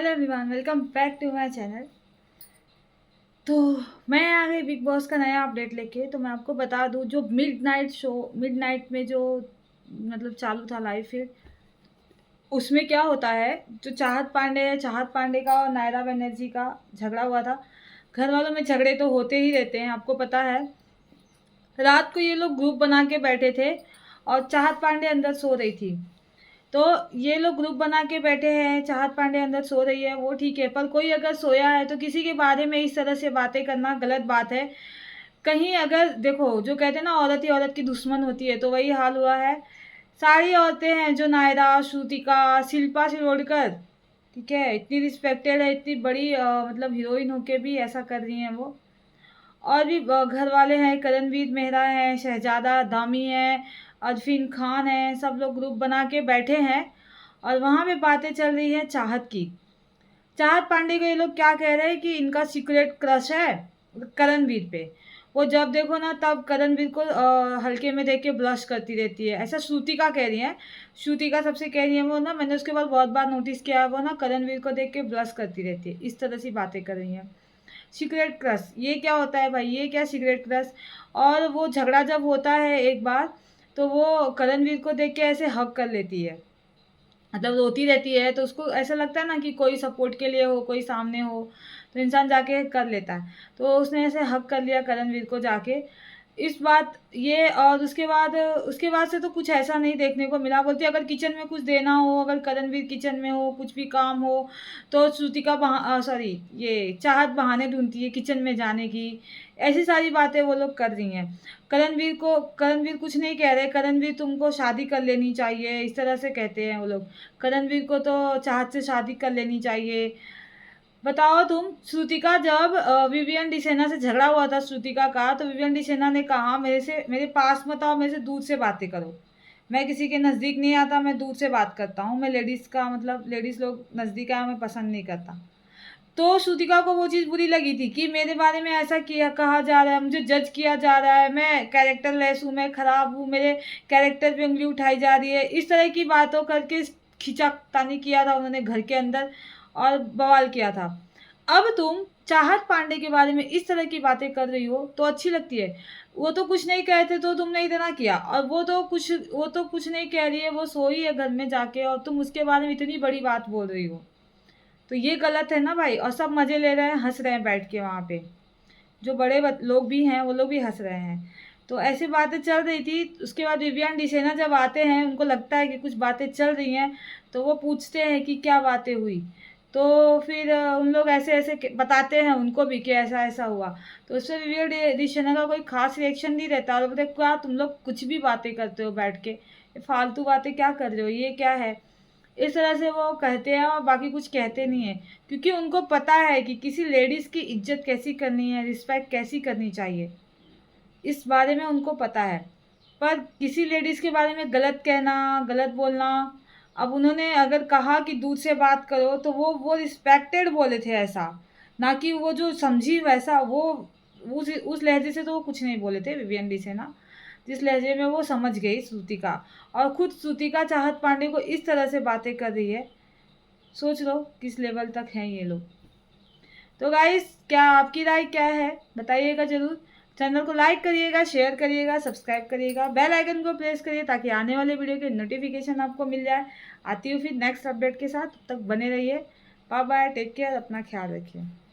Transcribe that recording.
Hello everyone, welcome back to my channel. तो मैं आ गई बिग बॉस का नया अपडेट लेके। तो मैं आपको बता दूं, जो मिडनाइट में जो मतलब चालू था लाइव फीड, उसमें क्या होता है, जो चाहत पांडे का और नायरा बनर्जी का झगड़ा हुआ था। घर वालों में झगड़े तो होते ही रहते हैं, आपको पता है। रात को ये लोग ग्रुप बना के बैठे थे और चाहत पांडे अंदर सो रही थी। तो ये लोग ग्रुप बना के बैठे हैं, चाहत पांडे अंदर सो रही है, वो ठीक है। पर कोई अगर सोया है तो किसी के बारे में इस तरह से बातें करना गलत बात है। कहीं अगर देखो, जो कहते हैं ना, औरत ही औरत की दुश्मन होती है, तो वही हाल हुआ है। सारी औरतें हैं, जो नायरा, श्रुतिका, शिल्पा शिरोडकर, ठीक है, इतनी रिस्पेक्टेड है, इतनी बड़ी मतलब हीरोइन होके भी ऐसा कर रही हैं वो। और भी घर वाले हैं, करणवीर मेहरा है, शहजादा दामी है, अरफीन खान है, सब लोग ग्रुप बना के बैठे हैं। और वहाँ पे बातें चल रही है चाहत की। चाहत पांडे को ये लोग क्या कह रहे हैं कि इनका सीक्रेट क्रश है करणवीर पे। वो जब देखो ना तब करणवीर को हल्के में देख के ब्लश करती रहती है, ऐसा श्रुतिका कह रही है। श्रुतिका सबसे कह रही है, वो ना, मैंने उसके बाद बहुत बार नोटिस किया है, वो ना करणवीर को देख के ब्लश करती रहती है, इस तरह से बातें कर रही हैं। सीक्रेट क्रश ये क्या होता है भाई, ये क्या सीक्रेट क्रश। और वो झगड़ा जब होता है एक बार, तो वो करणवीर को देख के ऐसे हक कर लेती है, मतलब रोती रहती है। तो उसको ऐसा लगता है ना कि कोई सपोर्ट के लिए हो, कोई सामने हो, तो इंसान जाके कर लेता है। तो उसने ऐसे हक कर लिया करणवीर को जाके, इस बात ये। और उसके बाद से तो कुछ ऐसा नहीं देखने को मिला। बोलती अगर किचन में कुछ देना हो, अगर करणवीर किचन में हो, कुछ भी काम हो, तो श्रुतिका सॉरी, ये चाहत बहाने ढूंढती है किचन में जाने की। ऐसी सारी बातें वो लोग कर रही हैं। करणवीर कुछ नहीं कह रहे, करणवीर तुमको शादी कर लेनी चाहिए, इस तरह से कहते हैं वो लोग। करणवीर को तो चाहत से शादी कर लेनी चाहिए। बताओ तुम, श्रुतिका जब विवियन डिसेना से झगड़ा हुआ था श्रुतिका का, तो विवियन डिसेना ने कहा, मेरे पास मत आओ, मेरे से दूर से बातें करो। मैं किसी के नज़दीक नहीं आता, मैं दूर से बात करता हूँ, मैं लेडीज़ का मतलब लेडीज़ लोग नज़दीक आया मैं पसंद नहीं करता। तो श्रुतिका को वो चीज़ बुरी लगी थी कि मेरे बारे में ऐसा किया कहा जा रहा है, मुझे जज किया जा रहा है, मैं कैरेक्टर लेस हूँ, मैं ख़राब हूँ, मेरे कैरेक्टर पे उंगली उठाई जा रही है, इस तरह की बातों करके खींचातानी किया था उन्होंने घर के अंदर, और बवाल किया था। अब तुम चाहत पांडे के बारे में इस तरह की बातें कर रही हो तो अच्छी लगती है। वो तो कुछ नहीं कहते तो तुमने इतना किया, और वो तो कुछ नहीं कह रही है, वो सोई है घर में जाके, और तुम उसके बारे में इतनी बड़ी बात बोल रही हो। तो ये गलत है ना भाई। और सब मज़े ले रहे हैं, हँस रहे हैं बैठ के वहाँ पे। जो बड़े लोग भी हैं वो लोग भी हँस रहे हैं। तो ऐसी बातें चल रही थी। उसके बाद विवियन डिसेना जब आते हैं, उनको लगता है कि कुछ बातें चल रही हैं, तो वो पूछते हैं कि क्या बातें हुई। तो फिर उन लोग ऐसे ऐसे बताते हैं उनको भी कि ऐसा ऐसा हुआ। तो उससे विवियन डिसेना का कोई खास रिएक्शन नहीं रहता, और बोलते क्या तुम लोग कुछ भी बातें करते हो बैठ के, ये फालतू बातें क्या कर रहे हो, ये क्या है। इस तरह से वो कहते हैं और बाकी कुछ कहते नहीं है, क्योंकि उनको पता है कि किसी लेडीज़ की इज्जत कैसी करनी है, रिस्पेक्ट कैसी करनी चाहिए, इस बारे में उनको पता है। पर किसी लेडीज़ के बारे में गलत कहना, गलत बोलना, अब उन्होंने अगर कहा कि दूर से बात करो, तो वो रिस्पेक्टेड बोले थे ऐसा, ना कि वो जो समझी वैसा। वो उस लहजे से तो वो कुछ नहीं बोले थे विवियन डी से ना, जिस लहजे में वो समझ गई श्रुतिका। और खुद श्रुतिका चाहत पांडे को इस तरह से बातें कर रही है, सोच लो किस लेवल तक हैं ये लोग। तो गाइस, क्या आपकी राय क्या है, बताइएगा ज़रूर। चैनल को लाइक करिएगा, शेयर करिएगा, सब्सक्राइब करिएगा, बेल आइकन को प्रेस करिए ताकि आने वाले वीडियो के नोटिफिकेशन आपको मिल जाए। आती हूँ फिर नेक्स्ट अपडेट के साथ, तब तक बने रहिए। बाय बाय, टेक केयर, अपना ख्याल रखिए।